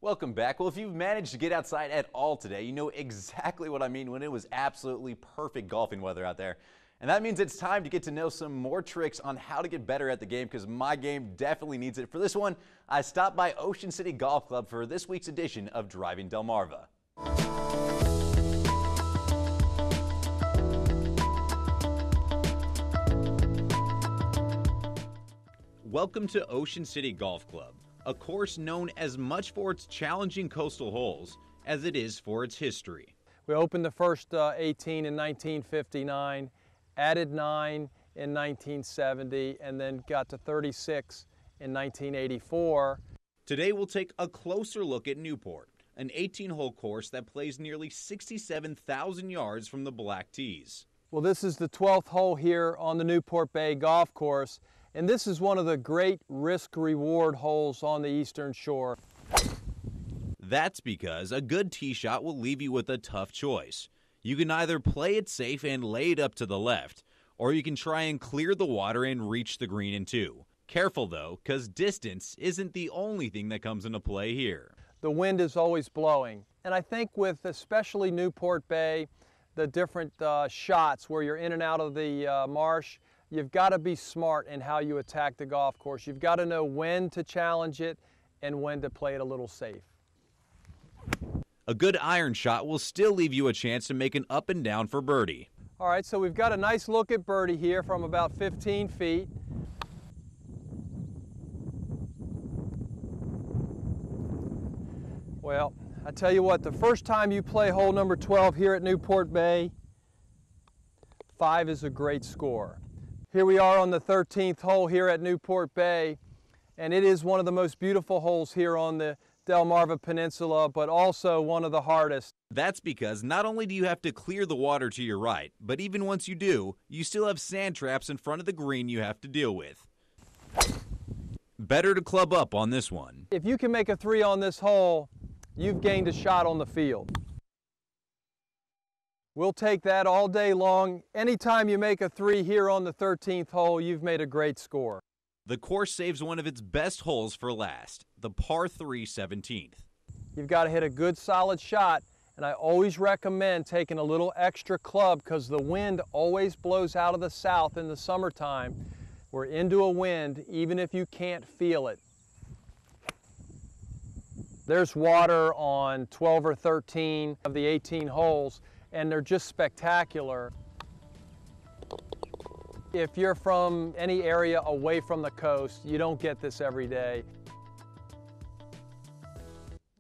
Welcome back. Well, if you've managed to get outside at all today, you know exactly what I mean when it was absolutely perfect golfing weather out there. And that means it's time to get to know some more tricks on how to get better at the game, because my game definitely needs it. For this one, I stopped by Ocean City Golf Club for this week's edition of Driving Delmarva. Welcome to Ocean City Golf Club, a course known as much for its challenging coastal holes as it is for its history. We opened the first 18 in 1959, added 9 in 1970, and then got to 36 in 1984. Today we'll take a closer look at Newport, an 18-hole course that plays nearly 67,000 yards from the Black Tees. Well, this is the 12th hole here on the Newport Bay Golf Course, and this is one of the great risk-reward holes on the Eastern Shore. That's because a good tee shot will leave you with a tough choice. You can either play it safe and lay it up to the left, or you can try and clear the water and reach the green in two. Careful though, because distance isn't the only thing that comes into play here. The wind is always blowing, and I think with especially Newport Bay, the different shots where you're in and out of the marsh, you've got to be smart in how you attack the golf course. You've got to know when to challenge it and when to play it a little safe. A good iron shot will still leave you a chance to make an up and down for birdie. All right, so we've got a nice look at birdie here from about 15 feet. Well, I tell you what, the first time you play hole number 12 here at Newport Bay, 5 is a great score. Here we are on the 13th hole here at Newport Bay, and it is one of the most beautiful holes here on the Delmarva Peninsula, but also one of the hardest. That's because not only do you have to clear the water to your right, but even once you do, you still have sand traps in front of the green you have to deal with. Better to club up on this one. If you can make a 3 on this hole, you've gained a shot on the field. We'll take that all day long. Anytime you make a 3 here on the 13th hole, you've made a great score. The course saves one of its best holes for last, the par 3 17th. You've got to hit a good solid shot, and I always recommend taking a little extra club because the wind always blows out of the south in the summertime. We're into a wind even if you can't feel it. There's water on 12 or 13 of the 18 holes, and they're just spectacular. If you're from any area away from the coast, you don't get this every day.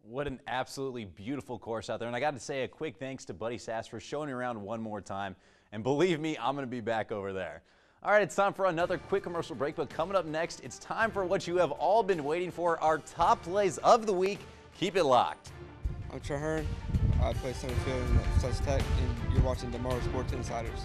What an absolutely beautiful course out there. And I got to say a quick thanks to Buddy Sass for showing me around one more time. And believe me, I'm going to be back over there. All right, it's time for another quick commercial break. But coming up next, it's time for what you have all been waiting for, our top plays of the week. Keep it locked. I'm Trahern. I play center field in Sussex Tech, and you're watching Delmarva Sports Insiders.